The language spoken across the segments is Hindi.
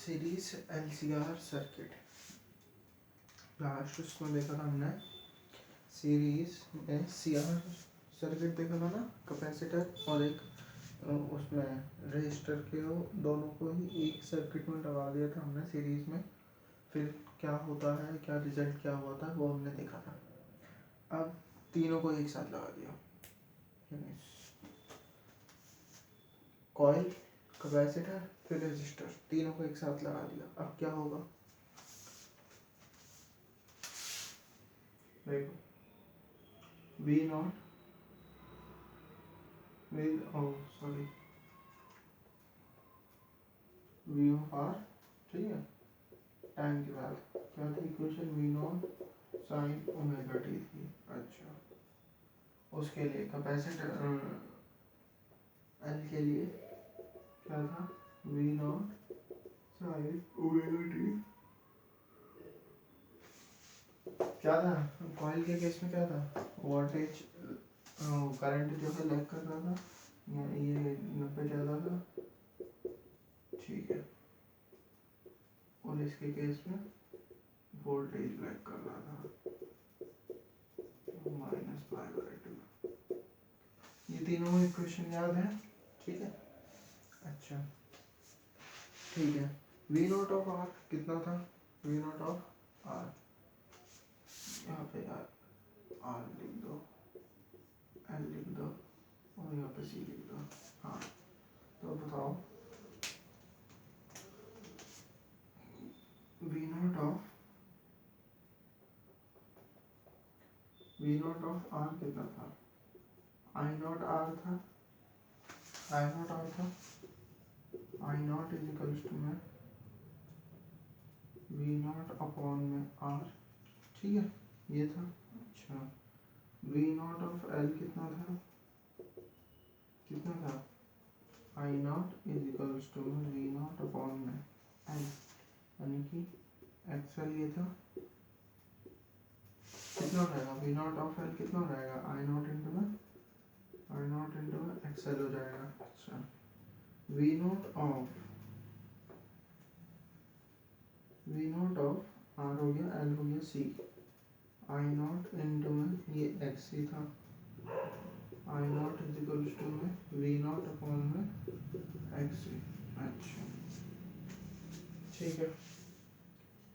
Series LCR circuit. लास्ट उसमें देखा था हमने सीरीज में सीआर सर्किट देखा था ना, कैपेसिटर और एक उसमें रजिस्टर के, दोनों को ही एक सर्किट में लगा दिया था हमने सीरीज में। फिर क्या होता है, क्या रिजल्ट क्या हुआ था वो हमने देखा था। अब तीनों को एक साथ लगा दिया, कॉइल, कैपेसिटर फिर रजिस्टर, तीनों को एक साथ लगा दिया। अब क्या होगा देखो, V naught will be of R, ठीक है। टाइम के बाद क्या थी equation, V naught sine omega T थी। अच्छा, उसके लिए कैपेसिटर एल के लिए क्या था, V naught sine omega T. क्या था कॉइल के केस में, क्या था वोल्टेज, करंट जो है लैग कर रहा था, ये 90 चल रहा था, ठीक है। और इसके केस में वोल्टेज लैग कर रहा था -5/2। ये तीनों इक्वेशन याद है, ठीक है। अच्छा ठीक है, वी नॉट ऑफ आर कितना था, वी नॉट ऑफ आर, यहाँ पे यार आर लिख दो, एल लिख दो और यहाँ पे सी लिख दो। हाँ तो बताओ, वी नॉट ऑफ आर कितना था, आई नॉट आर था, आई नॉट आर था, I naught is equals to में वी नॉट अपॉन में आर, ठीक है, ये था। अच्छा, वी नॉट ऑफ एल कितना था, कितना था, I naught is equals to में वी नॉट अपॉन में एल, यानी कि एक्सएल ये था। कितना रहेगा, वी नॉट ऑफ एल कितना रहेगा, आई नॉट इंटू में एक्सएल हो जाएगा। अच्छा, वी नॉट ऑफ आर हो गया, एल हो गया सी, आई नॉट इंटू में ये एक्स सी था, I naught is equals to में वी नॉट अपॉन में एक्स सी। अच्छा ठीक है,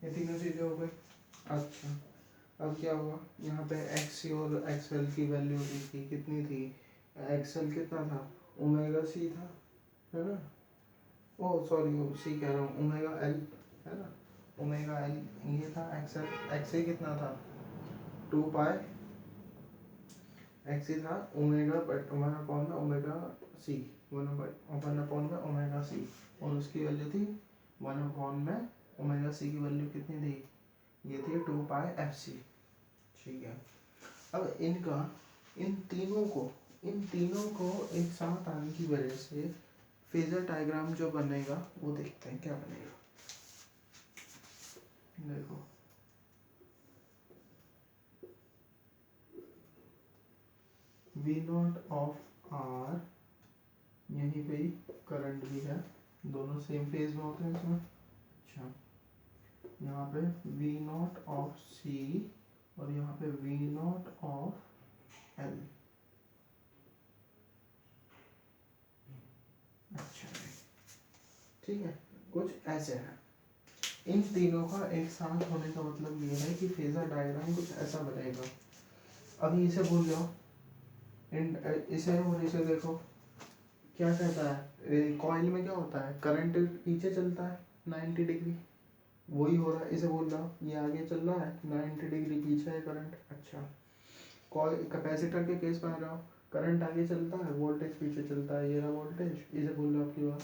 ये तीनों चीजें हो गई। अच्छा अब क्या हुआ, यहाँ पे एक्स सी और एक्सएल की वैल्यू दी थी, कितनी थी, एक्सएल कितना था, ओमेगा सी था, है ना। ओ सॉरी, सी कह रहा हूँ, ओमेगा एल है ना, ओमेगा एल ये था। एक्सएल एक्स कितना था, 2 पाई एक्स था, ओमेगा बट वन अपॉन में ओमेगा सी, वन अपॉन में ओमेगा सी, और उसकी वैल्यू थी 1 अपॉन में ओमेगा सी की वैल्यू कितनी थी, ये थी 2 पाई एफ सी, ठीक है। अब इन तीनों को एक साथ आने की वजह से फेजर डायग्राम जो बनेगा वो देखते हैं क्या बनेगा। देखो वी नॉट ऑफ आर, यहीं पे ही करंट भी है, दोनों सेम फेज में होते हैं इसमें। अच्छा, यहाँ पे वी नॉट ऑफ सी और यहाँ पे वी नॉट ऑफ एल। अच्छा ठीक है, कुछ ऐसे है। इन तीनों का एक साथ होने का मतलब ये है कि फेजर डायग्राम कुछ ऐसा बनेगा। अभी इसे भूल जाओ, इसे और इसे देखो, क्या कहता है, कॉइल में क्या होता है, करंट पीछे चलता है 90 डिग्री, वही हो रहा है। इसे बोल रहा हूँ ये आगे चल रहा है 90 डिग्री, पीछे है करंट। अच्छा, कॉइल कैपेसिटर के केस में आ रहा हूँ, करंट आगे चलता है, वोल्टेज पीछे चलता है, ये रहा वोल्टेज, इसे बोल रहा आपकी बात,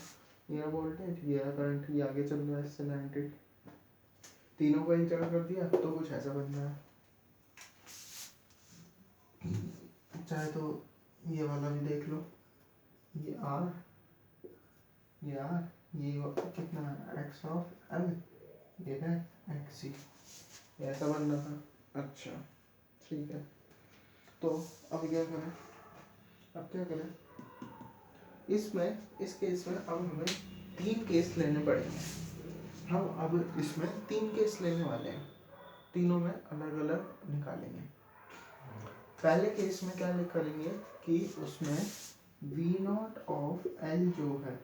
ये रहा वोल्टेज, ये रहा करंट, ये आगे चल रहा है इससे 90, तीनों को एक जगह कर दिया तो कुछ ऐसा बन रहा है। चाहे तो ये वाला भी देख लो, ये आर, ये कितना है, एक्स ऑफ एल, ये है एक्स सी, ऐसा बन रहा था। अच्छा ठीक है, तो अब क्या करें, इस केस में अब हमें 3 केस लेने पड़ेंगे। हम अब इसमें 3 केस लेने वाले हैं, तीनों में अलग अलग निकालेंगे। पहले केस में क्या करेंगे कि उसमें वी नॉट ऑफ एल जो है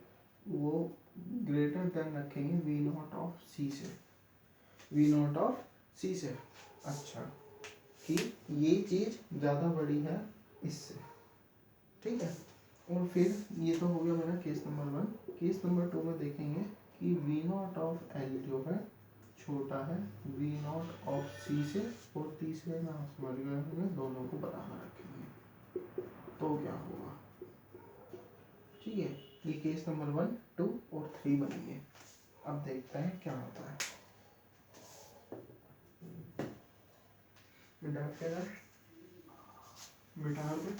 वो ग्रेटर देन रखेंगे वी नॉट ऑफ सी से, वी नॉट ऑफ सी से। अच्छा, कि ये चीज़ ज़्यादा बड़ी है इससे, ठीक है। और फिर ये तो हो गया मेरा केस नंबर 1। केस नंबर 2 में देखेंगे कि वी नॉट ऑफ एल जो है छोटा है वी नॉट ऑफ सी से, और तीसरे में आप समझ गए होंगे दोनों को बराबर रखेंगे तो क्या होगा, ठीक है। ये केस नंबर 1, 2 और 3 बनेंगे। अब देखते हैं क्या होता है। मिटा के मिटा के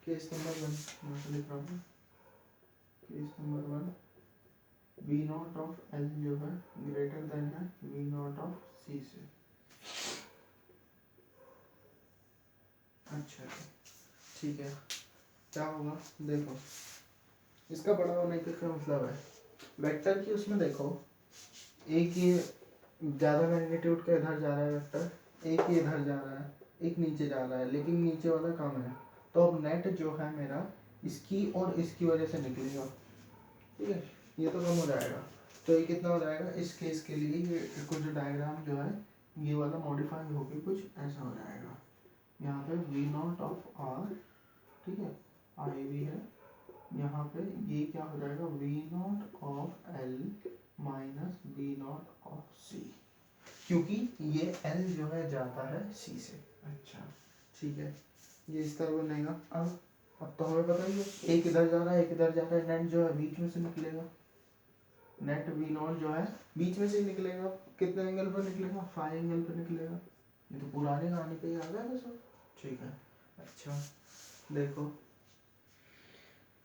केस नंबर 1 मैं लिख रहा हूँ। Case number 1 V naught of L जो है ग्रेटर देन है वी नॉट ऑफ सी से। अच्छा, ठीक है। क्या होगा देखो, इसका बड़ा होने का क्या मतलब है, वेक्टर की उसमें देखो एक ये ज़्यादा मैग्नीट्यूड का इधर जा रहा है वेक्टर, एक ही इधर जा रहा है, एक नीचे जा रहा है, लेकिन नीचे वाला कम है। तो अब नेट जो है मेरा इसकी और इसकी वजह से निकलेगा, ठीक है। ये तो कम हो जाएगा, तो ये कितना हो जाएगा इस केस के लिए, ये कुछ डायग्राम जो है ये वाला मॉडिफाई होकर कुछ ऐसा हो जाएगा। यहाँ पे वी नॉट ऑफ आर, ठीक है, आई वी है। यहाँ पे ये क्या हो जाएगा V naught of L minus V naught of C, क्योंकि ये एल जो है जाता है सी से। अच्छा, ठीक है, ये इस तरह बनेगा। अब तो हमें पता ही है एक इधर जा रहा है एक इधर जा रहा है, नेट जो है बीच में से निकलेगा, नेट वी नॉट जो है बीच में से निकलेगा। कितने एंगल पर निकलेगा, 5 एंगल पर निकलेगा। ये तो पुराने गाने पे ही आ गया सब, ठीक है। अच्छा देखो,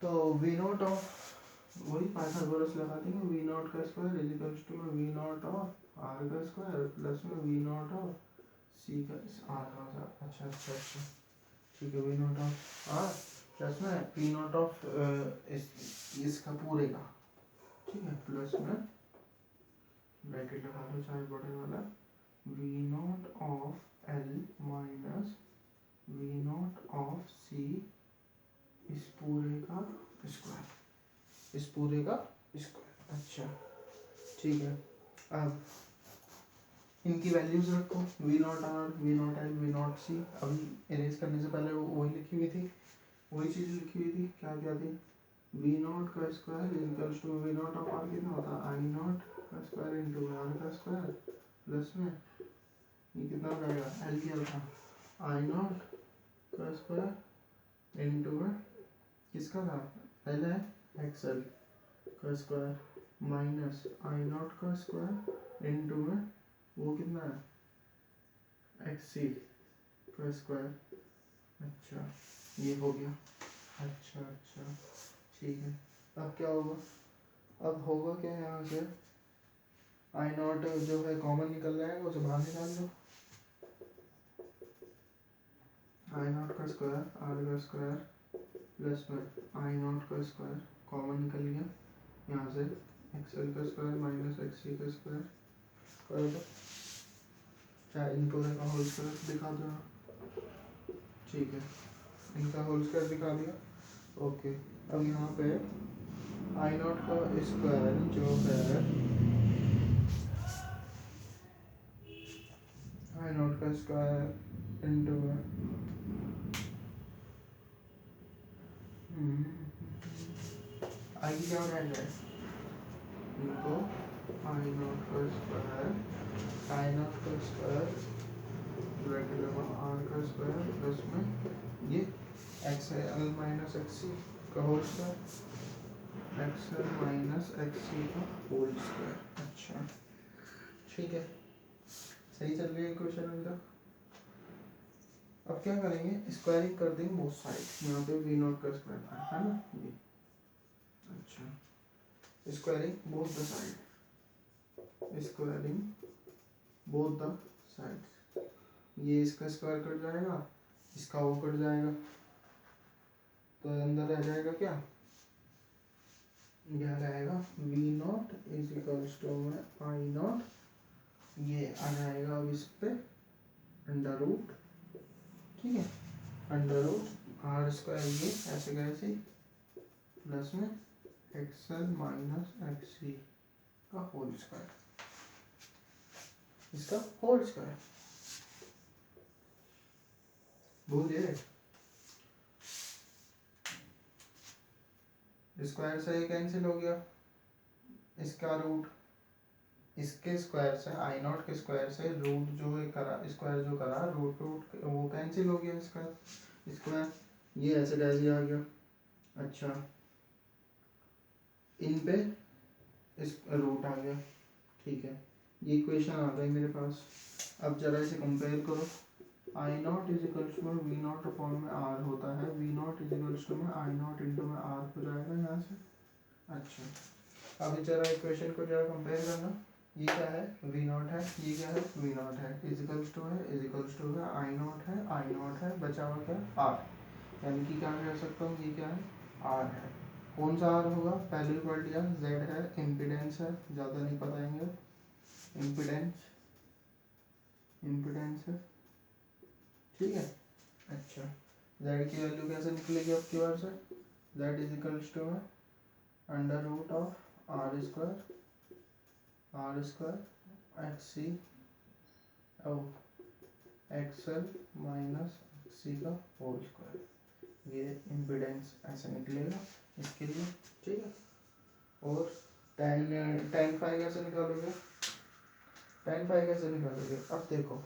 तो वी नॉट ऑफ वही पाइथागोरस लगा देंगे, वी नॉट का square is equals to V naught of R का स्क्वायर प्लस में वी नॉट ऑफ सी का आर का। अच्छा अच्छा अच्छा, ठीक है, V naught of R plus में वी नॉट ऑफ इसका पूरे का, ठीक है, प्लस में ब्रैकेट लगा दो चाहे बड़े वाला, V naught of L minus V naught of C इस पूरे का स्क्वायर, इस पूरे का स्क्वायर। अच्छा, ठीक है। अब इनकी वैल्यूज रखो, V naught R V naught L V naught C. अभी इरेज करने से पहले वही लिखी हुई थी, वही चीज़ लिखी हुई थी। क्या क्या थी, वी नॉट का square equals to V naught of R कितना होता है आई नॉट का स्क्वायर इंटू आर का स्क्वायर प्लस में ये कितना हो जाएगा एल क्या था आई नॉट का स्क्वायर इंटू किसका था एल है एक्सएल का स्क्वायर माइनस आई नॉट का स्क्वायर इंटू में वो कितना है एक्स सी का स्क्वायर। अच्छा, ये हो गया। अच्छा अच्छा, ठीक है। अब क्या होगा, अब होगा क्या, यहाँ से आई नॉट जो है कॉमन निकल जाएगा, उसे बाहर निकाल दो। आई नॉट का स्क्वायर आर का स्क्वायर प्लस में आई नॉट का स्क्वायर कॉमन निकल गया, यहाँ से एक्सएल का स्क्वायर माइनस एक्स सी का स्क्वायर कर दो, चाहे इनको का होल स्क्वायर दिखा दो, ठीक है, इनका होल स्क्वायर दिखा दिया। ओके, अब यहाँ पे आई नॉट का स्क्वायर जो है आई नॉट का स्क्वायर इंटू आई क्या हो जाएगा इनको आई नॉट का स्क्वायर आई नॉट का स्क्वायर ब्रैकेट लगा आर का स्क्वायर प्लस में ये X L minus X C का whole square X L minus X C का होल स्क्वायर। अच्छा, ठीक है, सही चल रही है इक्वेशन अभी तक। अब क्या करेंगे, स्क्वायरिंग कर देंगे बोथ साइड, यहाँ पे वी नॉट का स्क्वायर था है ना ये। अच्छा, squaring both the side, squaring both the side. ये इसका स्क्वायर कट जाएगा, इसका वो कट जाएगा, तो अंदर रह जाएगा क्या, यह रहेगा V naught is equals to में आई नॉट, ये आ जाएगा अब इस पे अंडर रूट, ठीक है, अंडर रूट आर स्क्वायर, ये ऐसे कैसे प्लस में एक्सएल माइनस एक्सी का होल स्क्वायर, इसका होल स्क्वायर। बोलिए स्क्वायर से ये कैंसिल हो गया, इसका रूट इसके स्क्वायर से आई नॉट के स्क्वायर से रूट जो करा स्क्वायर जो करा रूट रूट वो कैंसिल हो गया, इसका स्क्वायर, ये ऐसे कैसे आ गया। अच्छा इन पे इस रूट आ गया, ठीक है, ये इक्वेशन आ गई मेरे पास। अब जरा इसे कंपेयर करो, I naught is equals to V naught upon में आर होता है, V naught is equals to में आई नॉट इंटू में आर हो जाएगा यहाँ से। अच्छा अब जरा इक्वेशन को जरा कंपेयर करना, ये क्या है वी नॉट है, ये क्या है वी नॉट है, इजिकल्स टू है, इजिकल्स टू है, आई नॉट है, बचा हुआ क्या आर, यानी कि क्या कह सकता हूँ ये क्या है आर है। कौन सा आर होगा, पहले भी पढ़ लिया, जेड है, इम्पिडेंस है, ज़्यादा नहीं बताएंगे, इम्पिडेंस इम्पिडेंस है, ठीक है। अच्छा जेड की वैल्यू कैसे निकलेगी आपकी बार से, जेड इज इक्वल्स टू में under root of R square X C X L minus C का होल स्क्वायर, ये इम्पिडेंस ऐसे निकलेगा इसके लिए, ठीक है। और tan फाई कैसे निकालोगे, tan फाई कैसे निकालोगे, अब देखो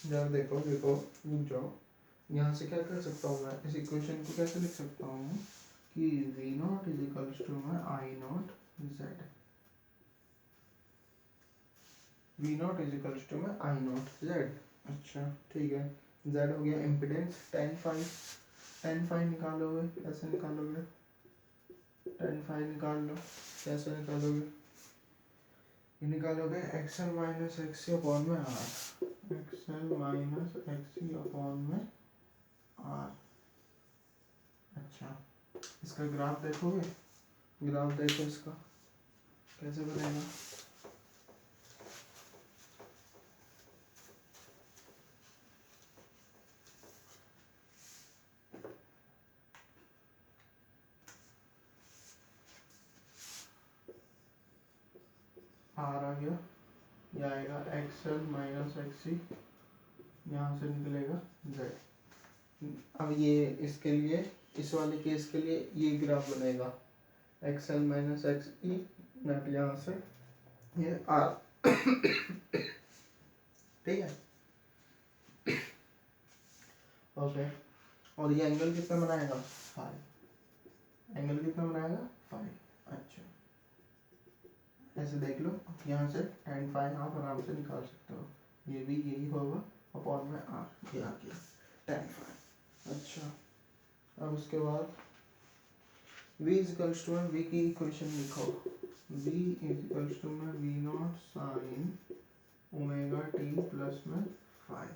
जब देखो रुक जाओ, यहाँ से क्या कर सकता हूँ मैं, इस इक्वेशन को कैसे लिख सकता हूँ कि V naught is equals to में I naught Z, V naught is equals to में आई नॉट जेड। अच्छा ठीक है, जेड हो गया इम्पिडेंस, tan फाई निकालोगे, कैसे निकालोगे, tan फाई निकाल लो, कैसे निकालोगे, ये निकालोगे एक्सएल माइनस एक्सी अपॉन में R, XL minus XC upon में आर। अच्छा इसका ग्राफ देखोगे, ग्राफ देखो इसका कैसे बनेगा, आर आ गया, यह आएगा एक्सएल माइनस एक्सी, यहाँ से निकलेगा जेड। अब ये इसके लिए इस वाले केस के लिए ये ग्राफ बनेगा एक्सएल माइनस एक्स ई नट, यहाँ से ये आर, ठीक है ओके। और ये एंगल कितना बनाएगा फाइव, एंगल कितना बनाएगा फाइव। अच्छा ऐसे देख लो, यहाँ से tan फाइव आप आराम से निकाल सकते हो, ये भी यही होगा अपॉन में आर, ये आ गया tan फाइव। अच्छा अब उसके बाद v इक्वल्स टू में v की इक्वेशन लिखो, v इक्वल्स टू में v not sine omega T plus में फाइव,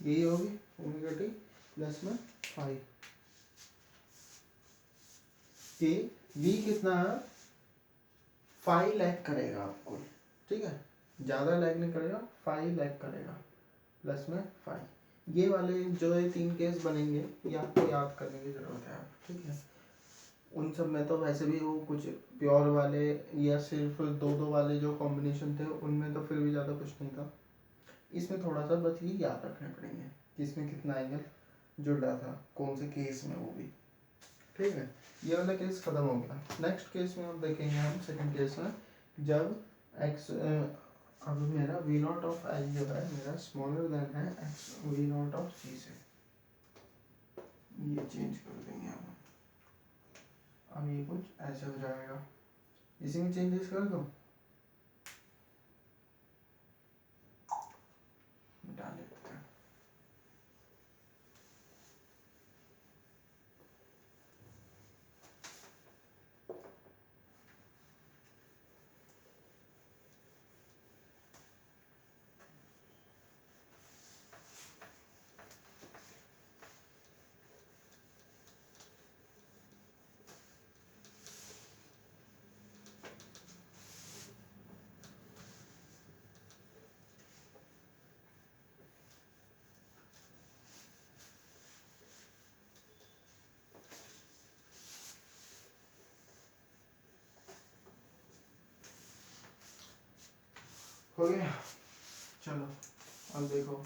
यही होगी ओमेगा टी प्लस में फाइव, कि v कितना है फाइव लैग करेगा आपको, ठीक है, ज़्यादा लैग नहीं करेगा, फाइव लैग करेगा प्लस में फाइव। ये वाले जो ये तीन केस बनेंगे ये आपको याद करने की ज़रूरत है, ठीक है। उन सब में तो वैसे भी वो कुछ प्योर वाले या सिर्फ दो दो वाले जो कॉम्बिनेशन थे उनमें तो फिर भी ज़्यादा कुछ नहीं था, इसमें थोड़ा सा बस ये याद रखने पड़ेंगे कि इसमें कितना एंगल जुड़ रहा था, कौन से केस में वो भी, ठीक है। ये वाला केस खत्म हो गया, नेक्स्ट केस में हम देखेंगे हम सेकंड केस में, जब एक्स अब मेरा वी नॉट ऑफ आई जो है मेरा स्मॉलर देन है x V naught of C से, ये चेंज कर देंगे अब ये कुछ ऐसे हो जाएगा, इसी में चेंजेस कर दो, मिटा लेते हैं। हो गया। चलो अब देखो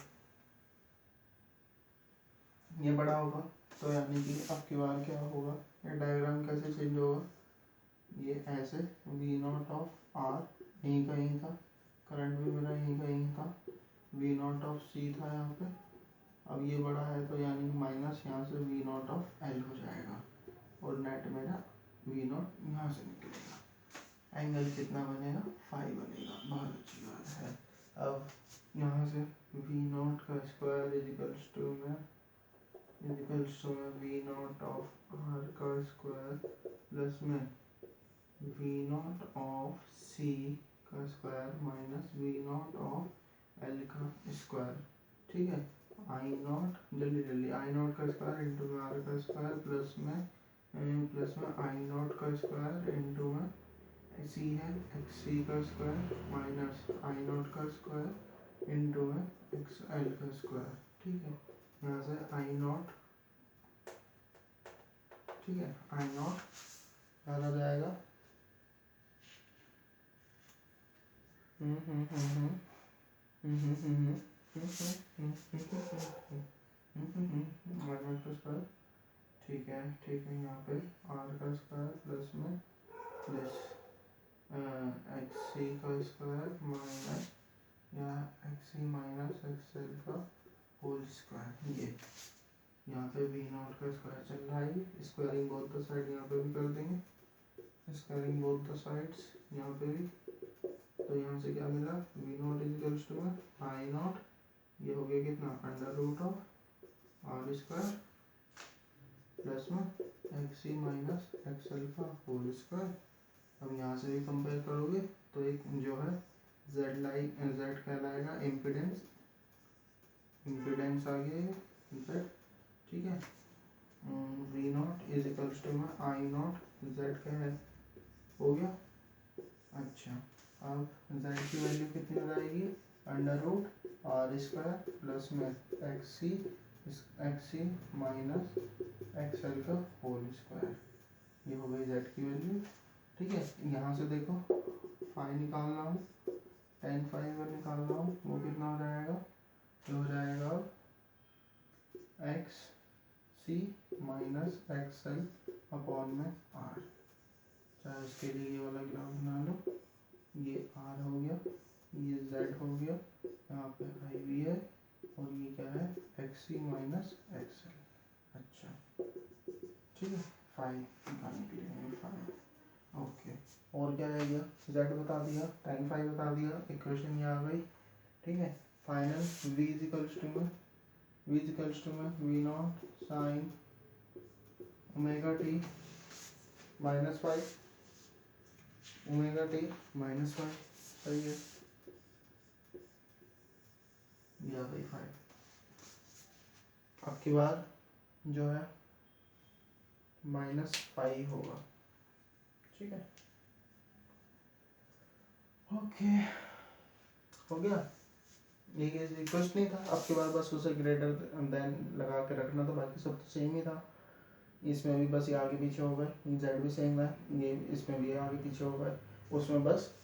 ये बड़ा होगा तो यानी कि अब की बार क्या होगा, ये डायग्राम कैसे चेंज होगा, ये ऐसे वी नॉट ऑफ आर यहीं का यहीं था, करंट भी मेरा यहीं का यहीं था, वी नॉट ऑफ सी था यहाँ पे, अब ये बड़ा है तो यानी कि माइनस यहाँ से वी नॉट ऑफ एल हो जाएगा और नेट मेरा वी नॉट यहाँ से निकलेगा। एंगल कितना बनेगा, फाइव बनेगा, बहुत अच्छी बात है। अब यहाँ से वी नॉट का स्क्वायर इजिकल्स टू में वी नॉट ऑफ आर का स्क्वायर प्लस में वी नॉट ऑफ सी का square minus V naught of L का स्क्वायर। ठीक है, आई नॉट जल्दी जल्दी आई नॉट का स्क्वायर इंटू में आर का स्क्वायर प्लस में आई नॉट का स्क्वायर इंटू में सी है एक्स सी का स्क्वायर माइनस आई नॉट का स्क्वायर इंटू में एक्स एल का स्क्वायर। ठीक है, यहाँ से आई नॉट, ठीक है, आई नॉट बाहर आ जाएगा, ठीक है ठीक है, यहाँ पे आर का स्क्वायर प्लस में प्लस एक्स सी का स्क्वायर माइनस या x C minus X L का होल स्क्वायर। ये यहाँ पे वी नॉट का स्क्वायर चल रहा है, स्क्वायरिंग बोथ द साइड यहाँ पे भी कर देंगे, स्क्वायरिंग बोथ द साइड्स यहाँ पे भी, तो यहाँ से क्या मिला, वी नॉट इजिकल्स टू में आई नॉट, ये हो गया कितना, under root of R square plus में X C minus X L का होल स्क्वायर। अब यहाँ से भी कंपेयर करोगे तो एक जो है जेड लाइन जेड कहलाएगा इम्पिडेंस, इम्पिडेंस आ गया जेड। ठीक है, V naught is equals to में आई नॉट जेड क्या है, हो गया। अच्छा, अब जेड की वैल्यू कितनी हो जाएगी, under root R square plus में X C minus X L का होल स्क्वायर, ये हो गई जेड की वैल्यू। ठीक है, यहाँ से देखो फाई निकालना हूँ, टेन फाई अगर निकालना हूँ वो कितना हो जाएगा, ये हो जाएगा x C minus X L upon में आर, चाहे उसके लिए ये वाला ग्राफ बना लो, ये आर हो गया, ये जेड हो गया, यहाँ पे आई भी है और ये क्या है X C minus X L. अच्छा ठीक है, फाइव निकालने के लिए फाइव, ओके। और क्या रह गया, जेड बता दिया, tan फाइव बता दिया, इक्वेशन ये आ गई। ठीक है, फाइनल v इजिकल्स टू में V naught sine omega T minus five, omega T minus five, सही है, ये आ गई फाइव। अब की बार जो है माइनस फाइव होगा। ठीक है, ओके हो गया, ये रिक्वेस्ट नहीं था, अब के बाद बस उसे ग्रेटर देन लगा के रखना, तो बाकी सब तो सेम ही था। इसमें भी बस ये आगे पीछे हो गए, जेड भी सेम है, ये इसमें भी आगे पीछे हो गए, उसमें बस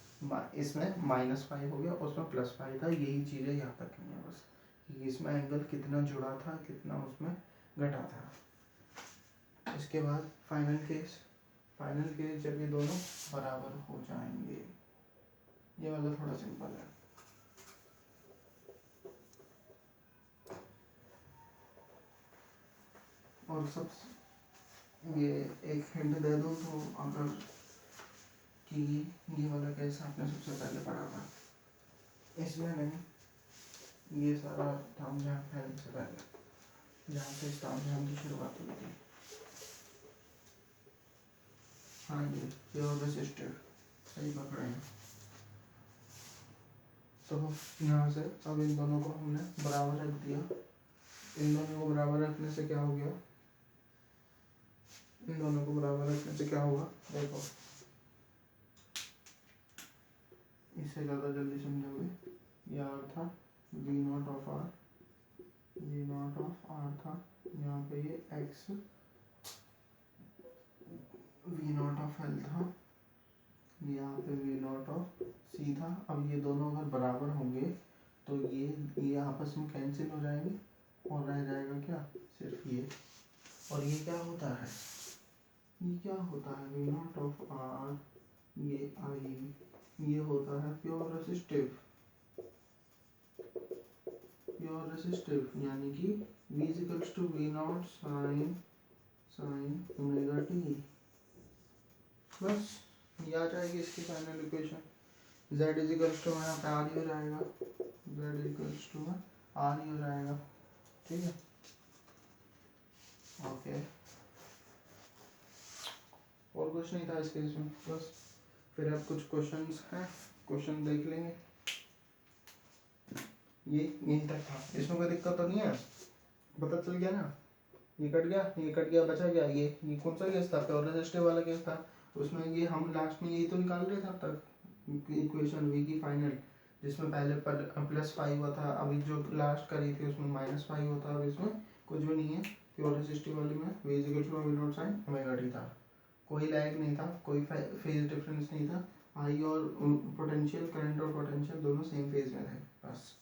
इसमें माइनस फाइव हो गया, उसमें प्लस फाइव था, यही चीज़ें याद रखनी है बस, कि इसमें एंगल कितना जुड़ा था, कितना उसमें घटा था। इसके बाद फाइनल केस जब ये दोनों बराबर हो जाएंगे, ये वाला थोड़ा सिंपल है। और सब ये एक हिंट दे दूँ तो, अगर कि ये वाला केस आपने सबसे पहले पढ़ा था, इसमें नहीं, ये सारा ताम झाम फैलने से पहले, जहाँ से इस ताम झाम की शुरुआत हुई थी। हाँ, ये और रेसिस्टर सही पकड़े हैं। तो यहाँ से अब इन दोनों को हमने बराबर रख दिया, इन दोनों को बराबर रखने से क्या हो गया, इन दोनों को बराबर रखने से क्या होगा, देखो इससे ज़्यादा जल्दी समझोगे। ये आर था, वी नॉट ऑफ आर था, यहाँ पे ये X V naught of L था, यहाँ पे वी नॉट ऑफ सी था। अब ये दोनों अगर बराबर होंगे तो ये आपस में कैंसिल हो जाएंगे और रह जाएगा क्या, सिर्फ ये। और ये क्या होता है, ये क्या होता है, वी नॉट ऑफ आर, ये आई, ये होता है प्योर रेसिस्टिव, प्योर रेसिस्टिव, यानी कि v equals to V naught sine omega T. बस ये आ जाएगी इसकी final equation. z is equals to यहाँ पे आर ही हो जाएगा, z इक्वल्स टू आर ही हो जाएगा। ठीक है, ओके। और कुछ नहीं था इस केस में, बस फिर अब कुछ क्वेश्चंस हैं, क्वेश्चन देख लेंगे। ये यहीं तक था, इसमें कोई दिक्कत तो नहीं है, पता चल गया ना। ये कट गया, ये कट गया, बचा गया ये कौन सा केस था, प्योर रेसिस्टिव वाला केस था। उसमें ये हम लास्ट में यही तो निकाल रहे थे अब तक इक्वेशन v की फाइनल, जिसमें पहले +5 हुआ था, अभी जो लास्ट करी थी उसमें -5 होता है। अब इसमें कुछ भी नहीं है, प्योर रेसिस्टिव वाली में v is equal to V naught sine omega T था। कोई लैग नहीं था, कोई फेज डिफरेंस नहीं था। आई और पोटेंशियल, करंट और पोटेंशियल दोनों सेम फेज में थे, बस।